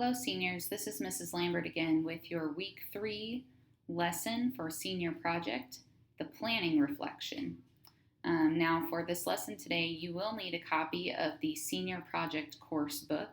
Hello seniors, this is Mrs. Lambert again with your week 3 lesson for senior project, the planning reflection. Now for this lesson today, you will need a copy of the senior project course book.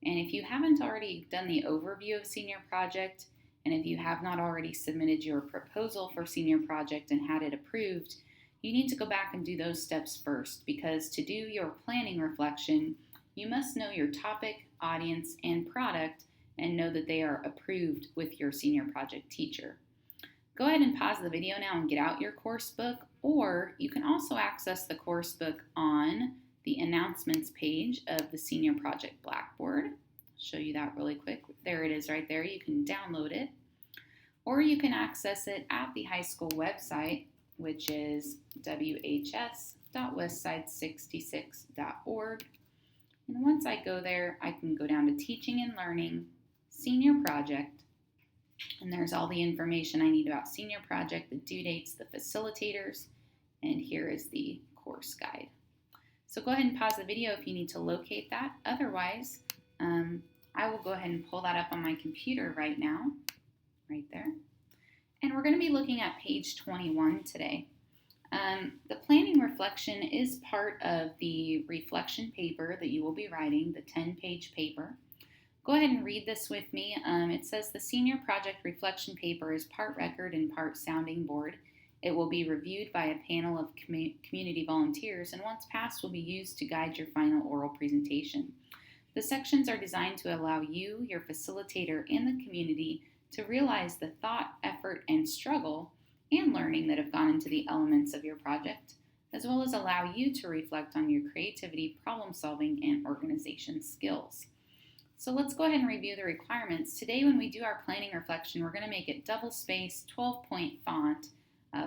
And if you haven't already done the overview of senior project, and if you have not already submitted your proposal for senior project and had it approved, you need to go back and do those steps first, because to do your planning reflection, you must know your topic, audience, and product and know that they are approved with your senior project teacher. Go ahead and pause the video now and get out your course book, or you can also access the course book on the announcements page of the senior project Blackboard. I'll show you that really quick. There it is right there. You can download it, or you can access it at the high school website, which is whs.westside66.org. And once I go there, I can go down to Teaching and Learning, Senior Project, and there's all the information I need about Senior Project, the due dates, the facilitators, and here is the course guide. So go ahead and pause the video if you need to locate that. Otherwise, I will go ahead and pull that up on my computer right now, right there. And we're going to be looking at page 21 today. The planning reflection is part of the reflection paper that you will be writing, the 10-page paper. Go ahead and read this with me. It says the senior project reflection paper is part record and part sounding board. It will be reviewed by a panel of community volunteers, and once passed will be used to guide your final oral presentation. The sections are designed to allow you, your facilitator, and the community to realize the thought, effort, and struggle and learning that have gone into the elements of your project, as well as allow you to reflect on your creativity, problem solving, and organization skills. So let's go ahead and review the requirements. Today when we do our planning reflection, we're going to make it double-spaced, 12-point font,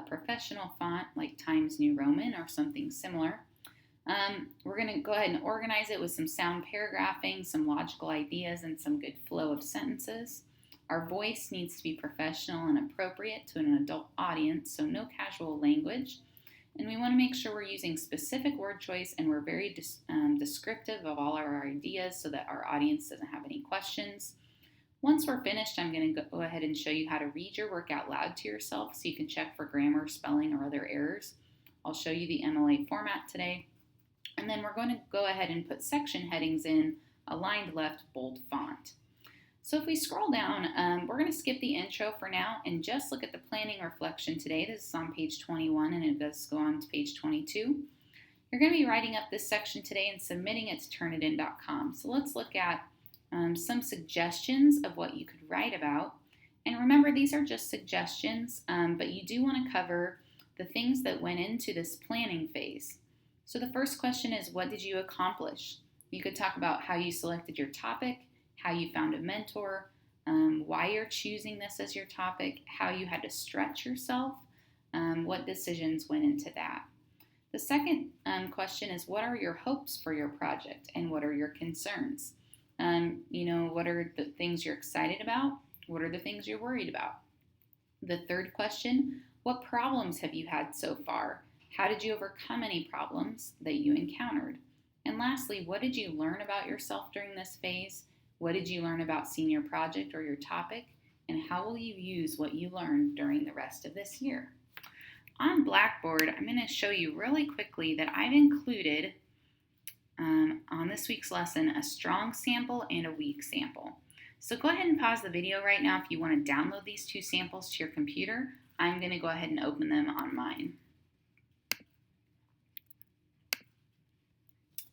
professional font like Times New Roman or something similar. We're going to go ahead and organize it with some sound paragraphing, some logical ideas, and some good flow of sentences. Our voice needs to be professional and appropriate to an adult audience, so no casual language. And we want to make sure we're using specific word choice and we're very descriptive of all our ideas so that our audience doesn't have any questions. Once we're finished, I'm going to go ahead and show you how to read your work out loud to yourself so you can check for grammar, spelling, or other errors. I'll show you the MLA format today. And then we're going to go ahead and put section headings in aligned left bold font. So if we scroll down, we're going to skip the intro for now and just look at the planning reflection today. This is on page 21 and it does go on to page 22. You're going to be writing up this section today and submitting it to turnitin.com. So let's look at some suggestions of what you could write about. And remember, these are just suggestions, but you do want to cover the things that went into this planning phase. So the first question is, what did you accomplish? You could talk about how you selected your topic, how you found a mentor, why you're choosing this as your topic, how you had to stretch yourself, what decisions went into that. The second question is, what are your hopes for your project and what are your concerns? What are the things you're excited about? What are the things you're worried about? The third question, what problems have you had so far? How did you overcome any problems that you encountered? And lastly, what did you learn about yourself during this phase? What did you learn about senior project or your topic? And how will you use what you learned during the rest of this year? On Blackboard, I'm going to show you really quickly that I've included on this week's lesson a strong sample and a weak sample. So go ahead and pause the video right now if you want to download these two samples to your computer. I'm going to go ahead and open them on mine.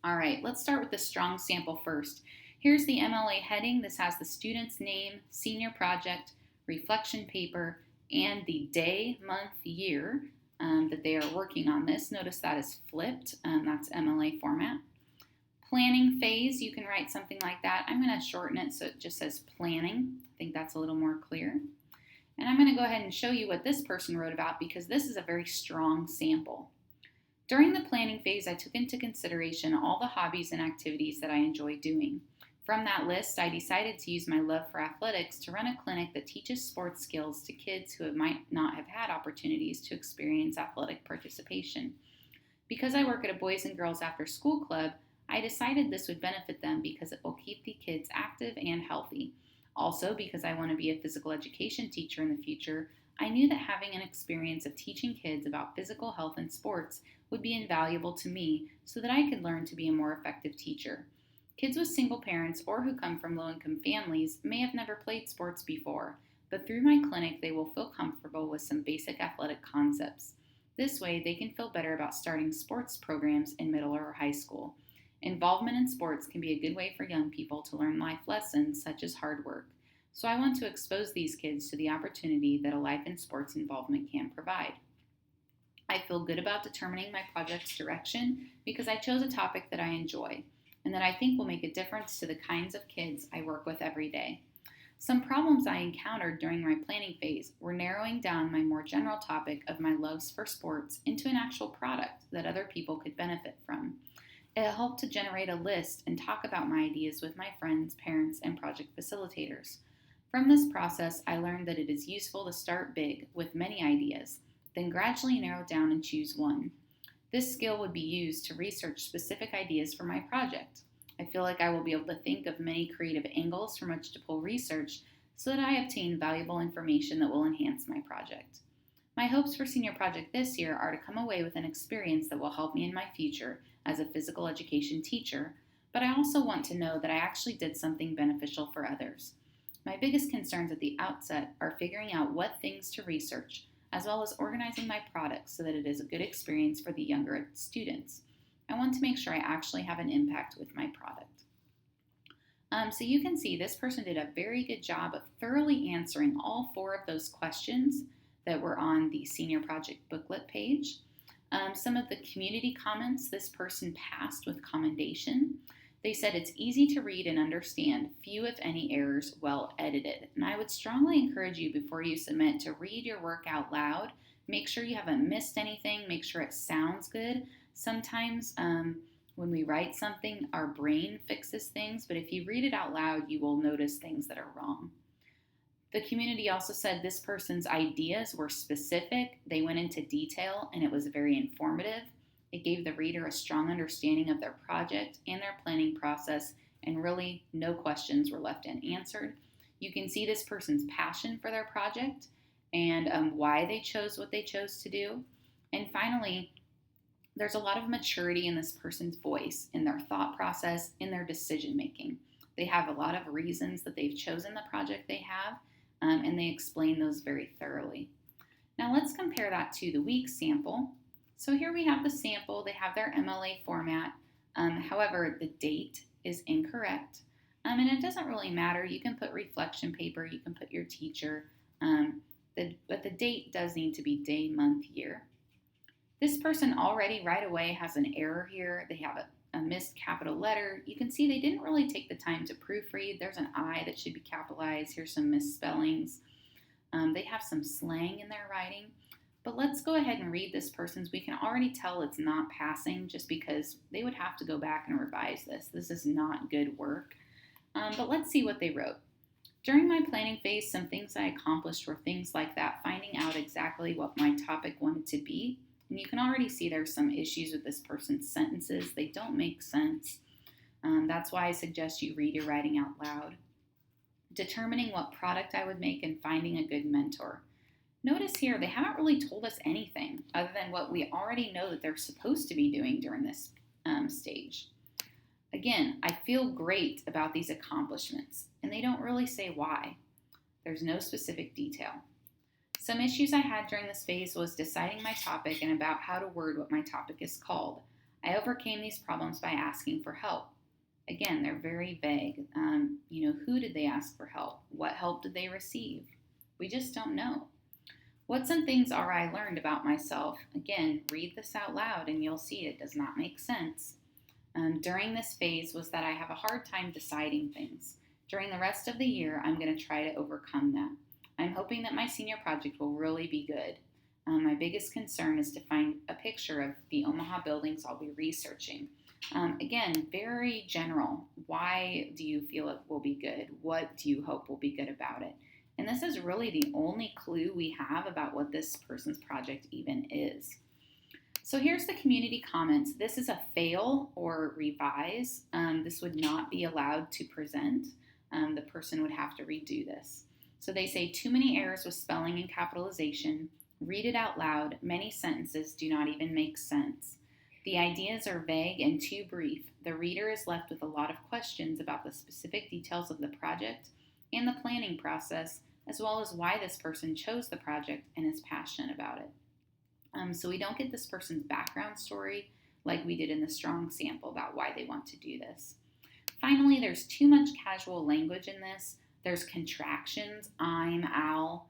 All right, let's start with the strong sample first. Here's the MLA heading. This has the student's name, senior project, reflection paper, and the day, month, year that they are working on this. Notice that is flipped. That's MLA format. Planning phase, you can write something like that. I'm going to shorten it so it just says planning. I think that's a little more clear. And I'm going to go ahead and show you what this person wrote about because this is a very strong sample. During the planning phase, I took into consideration all the hobbies and activities that I enjoy doing. From that list, I decided to use my love for athletics to run a clinic that teaches sports skills to kids who might not have had opportunities to experience athletic participation. Because I work at a Boys and Girls After School Club, I decided this would benefit them because it will keep the kids active active and healthy. Also, because I want to be a physical education teacher in the future, I knew that having an experience of teaching kids about physical health and sports would be invaluable to me so that I could learn to be a more effective teacher. Kids with single parents or who come from low income families may have never played sports before, but through my clinic, they will feel comfortable with some basic athletic concepts. This way, they can feel better about starting sports programs in middle or high school. Involvement in sports can be a good way for young people to learn life lessons such as hard work. So I want to expose these kids to the opportunity that a life in sports involvement can provide. I feel good about determining my project's direction because I chose a topic that I enjoy and that I think will make a difference to the kinds of kids I work with every day. Some problems I encountered during my planning phase were narrowing down my more general topic of my loves for sports into an actual product that other people could benefit from. It helped to generate a list and talk about my ideas with my friends, parents, and project facilitators. From this process, I learned that it is useful to start big with many ideas, then gradually narrow down and choose one. This skill would be used to research specific ideas for my project. I feel like I will be able to think of many creative angles from which to pull research so that I obtain valuable information that will enhance my project. My hopes for senior project this year are to come away with an experience that will help me in my future as a physical education teacher, but I also want to know that I actually did something beneficial for others. My biggest concerns at the outset are figuring out what things to research, as well as organizing my products so that it is a good experience for the younger students. I want to make sure I actually have an impact with my product. So you can see this person did a very good job of thoroughly answering all 4 of those questions that were on the senior project booklet page. Some of the community comments this person passed with commendation. They said it's easy to read and understand, few if any errors, well edited. And I would strongly encourage you before you submit to read your work out loud. Make sure you haven't missed anything. Make sure it sounds good. Sometimes when we write something, our brain fixes things, but if you read it out loud, you will notice things that are wrong. The community also said this person's ideas were specific, they went into detail, and it was very informative. It gave the reader a strong understanding of their project and their planning process, and really no questions were left unanswered. You can see this person's passion for their project and why they chose what they chose to do. And finally, there's a lot of maturity in this person's voice, in their thought process, in their decision making. They have a lot of reasons that they've chosen the project they have, and they explain those very thoroughly. Now let's compare that to the week sample. So here we have the sample. They have their MLA format. However, the date is incorrect. And it doesn't really matter. You can put reflection paper. You can put your teacher. But the date does need to be day, month, year. This person already right away has an error here. They have a missed capital letter. You can see they didn't really take the time to proofread. There's an I that should be capitalized. Here's some misspellings. They have some slang in their writing. But let's go ahead and read this person's. We can already tell it's not passing just because they would have to go back and revise this. This is not good work. But let's see what they wrote. During my planning phase, some things I accomplished were things like that, finding out exactly what my topic wanted to be. And you can already see there's some issues with this person's sentences. They don't make sense. That's why I suggest you read your writing out loud. Determining what product I would make and finding a good mentor. Notice here, they haven't really told us anything other than what we already know that they're supposed to be doing during this stage. Again, I feel great about these accomplishments, and they don't really say why. There's no specific detail. Some issues I had during this phase was deciding my topic and about how to word what my topic is called. I overcame these problems by asking for help. Again, they're very vague. Who did they ask for help? What help did they receive? We just don't know. What some things are I learned about myself? Again, read this out loud and you'll see it does not make sense. During this phase was that I have a hard time deciding things. During the rest of the year, I'm going to try to overcome that. I'm hoping that my senior project will really be good. My biggest concern is to find a picture of the Omaha buildings I'll be researching. Again, very general. Why do you feel it will be good? What do you hope will be good about it? And this is really the only clue we have about what this person's project even is. So here's the community comments. This is a fail or revise. This would not be allowed to present. the person would have to redo this. So they say too many errors with spelling and capitalization. Read it out loud. Many sentences do not even make sense. The ideas are vague and too brief. The reader is left with a lot of questions about the specific details of the project and the planning process, as well as why this person chose the project and is passionate about it. So we don't get this person's background story like we did in the strong sample about why they want to do this. Finally, there's too much casual language in this. There's contractions, I'm, I'll.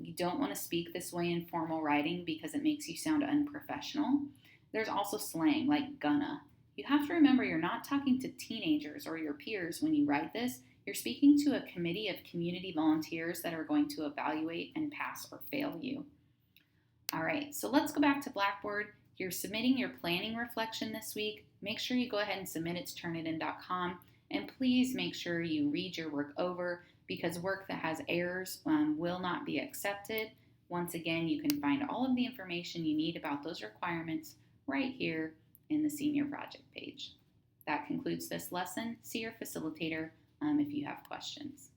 You don't want to speak this way in formal writing because it makes you sound unprofessional. There's also slang like gonna. You have to remember you're not talking to teenagers or your peers when you write this. You're speaking to a committee of community volunteers that are going to evaluate and pass or fail you. All right, so let's go back to Blackboard. You're submitting your planning reflection this week. Make sure you go ahead and submit it to turnitin.com, and please make sure you read your work over because work that has errors will not be accepted. Once again, you can find all of the information you need about those requirements right here in the senior project page. That concludes this lesson. See your facilitator if you have questions.